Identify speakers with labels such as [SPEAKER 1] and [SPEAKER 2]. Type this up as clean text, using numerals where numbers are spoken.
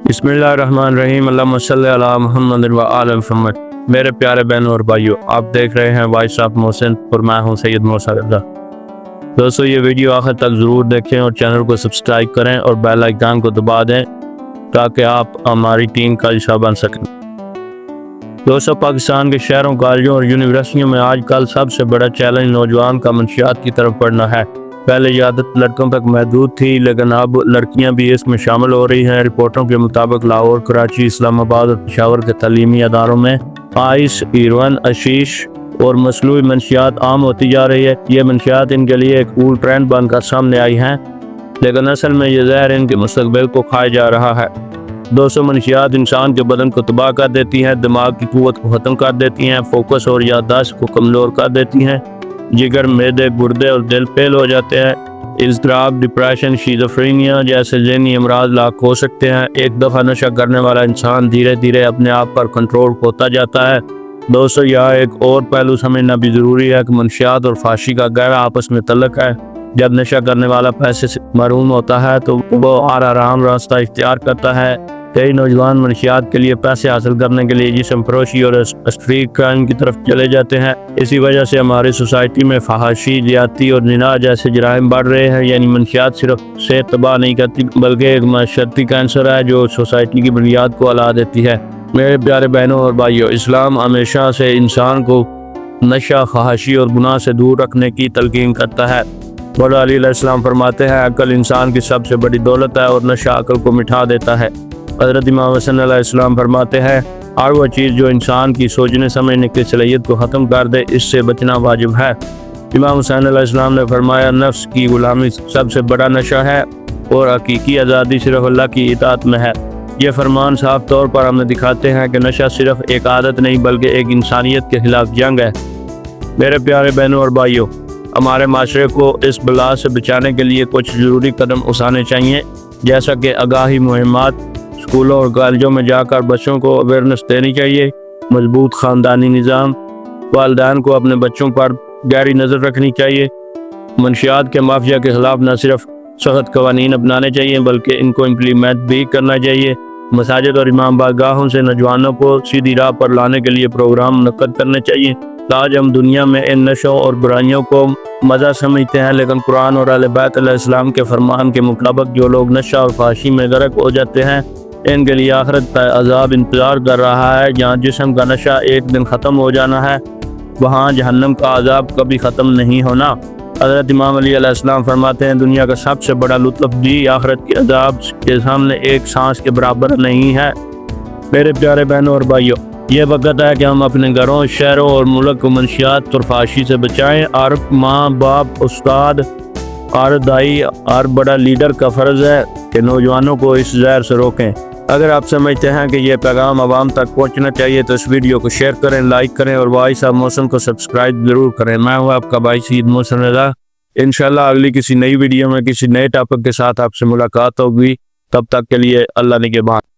[SPEAKER 1] بسم اللہ الرحمن الرحیم، اللہم صلی علی محمد و آل محمد۔ میرے پیارے بہنوں اور بھائیوں، آپ دیکھ رہے ہیں وائس آف محسن اور میں ہوں سید موسیٰ رضا۔ دوستو یہ ویڈیو آخر تک ضرور دیکھیں اور چینل کو سبسکرائب کریں اور بیل آئیکن کو دبا دیں تاکہ آپ ہماری ٹیم کا حصہ بن سکیں۔ دوستو پاکستان کے شہروں، کالجوں اور یونیورسٹیوں میں آج کل سب سے بڑا چیلنج نوجوان کا منشیات کی طرف بڑھنا ہے۔ پہلے یہ عادت لڑکوں تک محدود تھی لیکن اب لڑکیاں بھی اس میں شامل ہو رہی ہیں۔ رپورٹوں کے مطابق لاہور، کراچی، اسلام آباد اور پشاور کے تعلیمی اداروں میں آئس، ہیروئن، حشیش اور مصنوعی منشیات عام ہوتی جا رہی ہے۔ یہ منشیات ان کے لیے ایک کول ٹرینڈ بن کر سامنے آئی ہیں لیکن اصل میں یہ زہر ان کے مستقبل کو کھائے جا رہا ہے۔ دوستو منشیات انسان کے بدن کو تباہ کر دیتی ہیں، دماغ کی قوت کو ختم کر دیتی ہیں، فوکس اور یادداشت کو کمزور کر دیتی ہیں، جگر، معدے، گردے اور دل فیل ہو جاتے ہیں۔ اضطراب، ڈپریشن، شیزوفرینیا جیسے ذہنی امراض لاحق ہو سکتے ہیں۔ ایک دفعہ نشہ کرنے والا انسان دھیرے دھیرے اپنے آپ پر کنٹرول کھوتا جاتا ہے۔ دوستو یہاں ایک اور پہلو سمجھنا بھی ضروری ہے کہ منشیات اور فحاشی کا گہرا آپس میں تعلق ہے۔ جب نشہ کرنے والا پیسے سے محروم ہوتا ہے تو وہ آرام راستہ اختیار کرتا ہے۔ کئی نوجوان منشیات کے لیے پیسے حاصل کرنے کے لیے جسم فروشی اور اسٹریٹ کرائم کی طرف چلے جاتے ہیں۔ اسی وجہ سے ہماری سوسائٹی میں فحاشی، زیادتی اور زنا جیسے جرائم بڑھ رہے ہیں۔ یعنی منشیات صرف صحت تباہ نہیں کرتی بلکہ ایک معاشرتی کینسر ہے جو سوسائٹی کی بنیاد کو ہلا دیتی ہے۔ میرے پیارے بہنوں اور بھائیوں، اسلام ہمیشہ سے انسان کو نشہ، فحاشی اور گناہ سے دور رکھنے کی تلقین کرتا ہے۔ مولا علی علیہ السلام فرماتے ہیں، عقل انسان کی سب سے بڑی دولت ہے اور نشہ عقل کو مٹھا دیتا ہے۔ حضرت امام حسن علیہ السلام فرماتے ہیں، ہر وہ چیز جو انسان کی سوچنے سمجھنے کی صلاحیت کو ختم کر دے اس سے بچنا واجب ہے۔ امام حسین علیہ السلام نے فرمایا، نفس کی غلامی سب سے بڑا نشہ ہے اور حقیقی آزادی صرف اللہ کی اطاعت میں ہے۔ یہ فرمان صاف طور پر ہمیں دکھاتے ہیں کہ نشہ صرف ایک عادت نہیں بلکہ ایک انسانیت کے خلاف جنگ ہے۔ میرے پیارے بہنوں اور بھائیوں، ہمارے معاشرے کو اس بلا سے بچانے کے لیے کچھ ضروری قدم اٹھانے چاہیے، جیسا کہ آگاہی مہمات، اسکولوں اور کالجوں میں جا کر بچوں کو اویئرنیس دینی چاہیے، مضبوط خاندانی نظام، والدین کو اپنے بچوں پر گہری نظر رکھنی چاہیے۔ منشیات کے مافیا کے خلاف نہ صرف سخت قوانین اپنانے چاہیے بلکہ ان کو امپلیمنٹ بھی کرنا چاہیے۔ مساجد اور امام بارگاہوں سے نوجوانوں کو سیدھی راہ پر لانے کے لیے پروگرام منعقد کرنے چاہیے۔ آج ہم دنیا میں ان نشوں اور برائیوں کو مزہ سمجھتے ہیں لیکن قرآن اور اہل بیت علیہ السلام کے فرمان کے مطابق جو لوگ نشہ اور فحاشی میں غرق ہو جاتے ہیں ان کے لیے آخرت کا عذاب انتظار کر رہا ہے۔ جہاں جسم کا نشہ ایک دن ختم ہو جانا ہے وہاں جہنم کا عذاب کبھی ختم نہیں ہونا۔ حضرت امام علی علیہ السلام فرماتے ہیں، دنیا کا سب سے بڑا لطف بھی آخرت کے عذاب کے سامنے ایک سانس کے برابر نہیں ہے۔ میرے پیارے بہنوں اور بھائیوں، یہ وقت ہے کہ ہم اپنے گھروں، شہروں اور ملک کو منشیات اور فحاشی سے بچائیں۔ ہر ماں، باپ، استاد، ہر دائی، ہر بڑا لیڈر کا فرض ہے کہ نوجوانوں کو اس زہر سے روکیں۔ اگر آپ سمجھتے ہیں کہ یہ پیغام عوام تک پہنچنا چاہیے تو اس ویڈیو کو شیئر کریں، لائک کریں اور وائس آف محسن کو سبسکرائب ضرور کریں۔ میں ہوں آپ کا بھائی سید محسن رضا۔ انشاءاللہ اگلی کسی نئی ویڈیو میں کسی نئے ٹاپک کے ساتھ آپ سے ملاقات ہوگی۔ تب تک کے لیے اللہ نگہبان۔